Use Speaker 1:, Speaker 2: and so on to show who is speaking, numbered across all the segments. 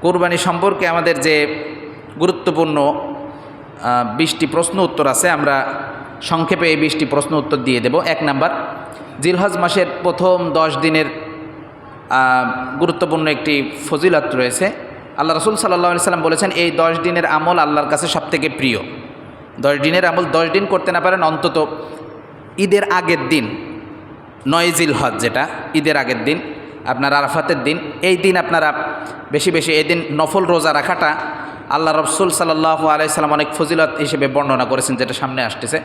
Speaker 1: কোরবানি সম্পর্কে আমাদের যে গুরুত্বপূর্ণ 20টি প্রশ্ন উত্তর আছে, আমরা সংক্ষেপে এই 20টি প্রশ্ন উত্তর দিয়ে দেব। 1 নাম্বার, জিলহজ মাসের প্রথম 10 দিনের গুরুত্বপূর্ণ একটি ফজিলত রয়েছে। আল্লাহ রাসূল সাল্লাল্লাহু আলাইহি সাল্লাম বলেছেন, এই 10 দিনের আমল আল্লাহর কাছে সবথেকে প্রিয়। 10 দিনের আমল 10 দিন করতে না পারেন, অন্তত ঈদের আগের দিন 9 জিলহজ, যেটা ঈদের আগের দিন, আপনার আরাফাতের দিন, এই দিন আপনারা বেশি বেশি এই দিন নফল রোজা রাখাটা আল্লাহ রাসূল সাল্লাল্লাহু আলাইহি সাল্লাম অনেক ফজিলত হিসেবে বর্ণনা করেছেন, যেটা সামনে আসতেছে।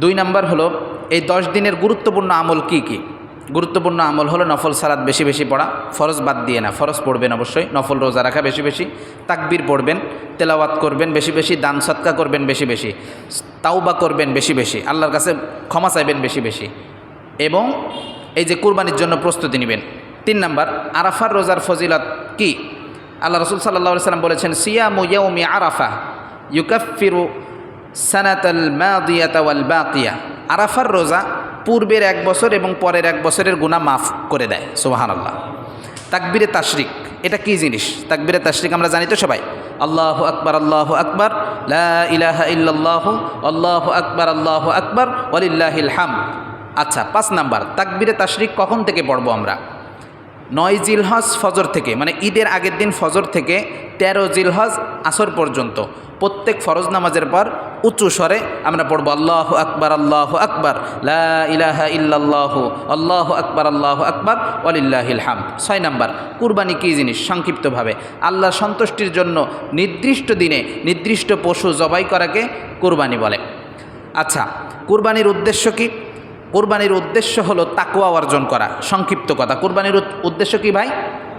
Speaker 1: 2 নাম্বার হলো, এই 10 দিনের গুরুত্বপূর্ণ আমল কি কি? গুরুত্বপূর্ণ আমল হলো নফল সালাত বেশি বেশি পড়া, ফরজ বাদ দিয়ে না, ফরজ পড়বেন অবশ্যই, নফল রোজা রাখা বেশি বেশি, তাকবীর পড়বেন, তেলাওয়াত করবেন বেশি বেশি, দান সদকা করবেন বেশি বেশি, তাওবা করবেন বেশি বেশি, আল্লাহর কাছে ক্ষমা চাইবেন বেশি বেশি, এবং এই যে কুরবানির জন্য প্রস্তুতি নেবেন। 3 নাম্বার, আরাফার রোজার ফজিলত কি? আল্লাহ রাসূল সাল্লাল্লাহু আলাইহি সাল্লাম বলেছেন, সিয়ামু ইয়াউমি আরাফা ইউকাফিরু সানাতাল মাদিয়াতা ওয়াল বাকিয়া। আরাফার রোজা পূর্বের 1 বছর এবং পরের 1 বছরের গুনাহ মাফ করে দেয়। সুবহানাল্লাহ। তাকবীরে তাশরিক, এটা কি জিনিস? তাকবীরে তাশরিক আমরা জানি তো সবাই, আল্লাহু আকবার আল্লাহু আকবার, লা ইলাহা ইল্লাল্লাহু আল্লাহু আকবার ওয়ালিল্লাহিল হামদ। আচ্ছা, 5 নাম্বার, তাকবীরে তাশরিক কখন থেকে পড়বো আমরা? 9 জিলহজ ফজর থেকে, মানে ঈদের আগের দিন ফজর থেকে 13 জিলহজ আসর পর্যন্ত প্রত্যেক ফরজ নামাজের পর উঁচু স্বরে আমরা পড়বো আল্লাহু আকবার লা ইলাহা ইল্লাল্লাহু আল্লাহু আকবার ওয়ালিল্লাহিল হামদ। 6 নাম্বার, কুরবানি কী জিনিস? সংক্ষিপ্তভাবে, আল্লাহর সন্তুষ্টির জন্য নির্দিষ্ট দিনে নির্দিষ্ট পশু জবাই করাকে কুরবানি বলে। আচ্ছা, কুরবানির উদ্দেশ্য কি? কুরবানির উদ্দেশ্য হলো তাকওয়া অর্জন করা। সংক্ষিপ্ত কথা, কুরবানির উদ্দেশ্য কি ভাই?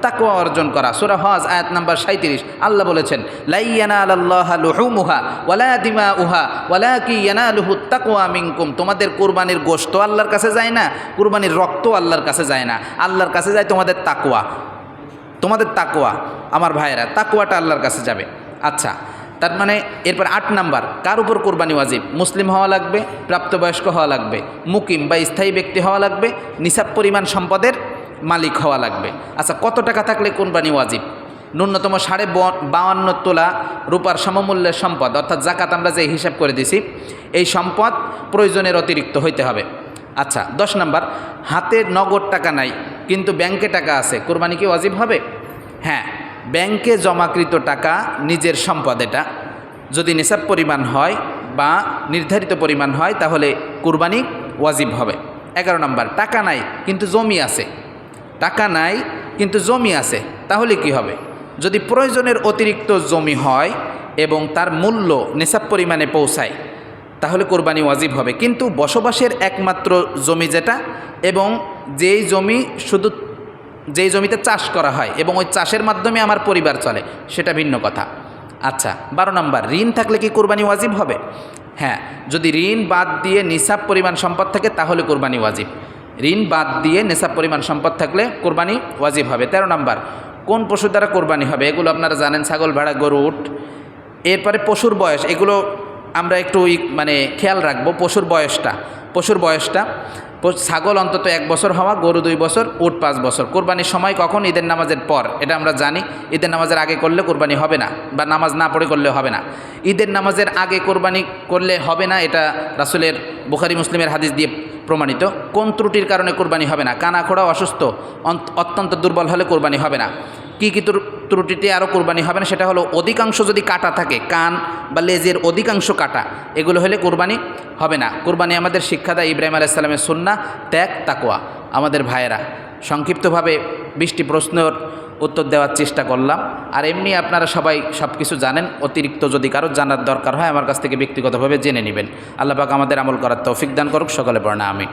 Speaker 1: তাকওয়া অর্জন করা। সূরা হজ আয়াত নাম্বার 37 আল্লাহ বলেছেন, লা ইয়ানালাল্লাহু লুহুমুহা ওয়ালা দিমাউহা ওয়ালাকিন ইয়ানালুহুত তাকওয়া মিনকুম। তোমাদের কুরবানির গোশত আল্লাহর কাছে যায় না, কুরবানির রক্ত আল্লাহর কাছে যায় না, আল্লাহর কাছে যায় তোমাদের তাকওয়া। তোমাদের তাকওয়া, আমার ভাইয়েরা, তাকওয়াটা আল্লাহর কাছে যাবে। আচ্ছা, তার মানে এরপর 8 নাম্বার, কার উপর কোরবানি ওয়াজিব? মুসলিম হওয়া লাগবে, প্রাপ্তবয়স্ক হওয়া লাগবে, মুকিম বা স্থায়ী ব্যক্তি হওয়া লাগবে, নিসাব পরিমাণ সম্পদের মালিক হওয়া লাগবে। আচ্ছা, কত টাকা থাকলে কোরবানি ওয়াজিব? ন্যূনতম 52.5 তোলা রূপার সমমূল্যের সম্পদ, অর্থাৎ জাকাত আমরা যে হিসাব করে দিছি, এই সম্পদ প্রয়োজনের অতিরিক্ত হইতে হবে। আচ্ছা, 10 নাম্বার, হাতে নগদ টাকা নাই কিন্তু ব্যাংকে টাকা আছে, কোরবানি কি ওয়াজিব হবে? হ্যাঁ, ব্যাংকে জমাকৃত টাকা নিজের সম্পদ, এটা যদি নিসাব পরিমাণ হয় বা নির্ধারিত পরিমাণ হয় তাহলে কুরবানি ওয়াজিব হবে। 11 নম্বর, টাকা নাই কিন্তু জমি আছে। টাকা নাই কিন্তু জমি আছে, তাহলে কি হবে? যদি প্রয়োজনের অতিরিক্ত জমি হয় এবং তার মূল্য নিসাব পরিমাণে পৌঁছায় তাহলে কোরবানি ওয়াজিব হবে। কিন্তু বসবাসের একমাত্র জমি যেটা, এবং যেই জমি শুধু যেই জমিতে চাষ করা হয় এবং ওই চাষের মাধ্যমে আমার পরিবার চলে, সেটা ভিন্ন কথা। আচ্ছা, 12 নম্বর, ঋণ থাকলে কি কোরবানি ওয়াজিব হবে? হ্যাঁ, যদি ঋণ বাদ দিয়ে নিসাব পরিমাণ সম্পদ থাকে তাহলে কোরবানি ওয়াজিব। ঋণ বাদ দিয়ে নিসাব পরিমাণ সম্পদ থাকলে কোরবানি ওয়াজিব হবে। 13 নম্বর, কোন পশু দ্বারা কোরবানি হবে? এগুলো আপনারা জানেন, ছাগল, ভেড়া, গরু, উট। এরপরে পশুর বয়স, এগুলো আমরা একটু খেয়াল রাখবো। পশুর বয়সটা ছাগল অন্তত 1 বছর হওয়া, গরু 2 বছর, উট 5 বছর। কোরবানির সময় কখন? ঈদের নামাজের পর, এটা আমরা জানি। ঈদের নামাজের আগে করলে কোরবানি হবে না, বা নামাজ না পড়ে করলে হবে না। ঈদের নামাজের আগে কোরবানি করলে হবে না, এটা রাসূলের বুখারী মুসলিমের হাদিস দিয়ে প্রমাণিত। কোন ত্রুটির কারণে কোরবানি হবে না? কানা খোড়া, অসুস্থ, অত্যন্ত দুর্বল হলে কোরবানি হবে না। কী কী ত্রুটিতে আরও কোরবানি হবে না? সেটা হলো, অধিকাংশ যদি কাটা থাকে, কান বা লেজের অধিকাংশ কাটা, এগুলো হলে কোরবানি হবে না। কোরবানি আমাদের শিক্ষা দেয় ইব্রাহিম আলাইহিস সালামের সুন্নাহ, ত্যাগ, তাকওয়া। আমাদের ভাইয়েরা, সংক্ষিপ্তভাবে 20টি প্রশ্নের উত্তর দেওয়ার চেষ্টা করলাম। আর এমনি আপনারা সবাই সব কিছু জানেন, অতিরিক্ত যদি কারো জানার দরকার হয় আমার কাছ থেকে ব্যক্তিগতভাবে জেনে নেবেন। আল্লাহ পাক আমাদের আমল করার তৌফিক দান করুক। সকলে পড়না আমিন।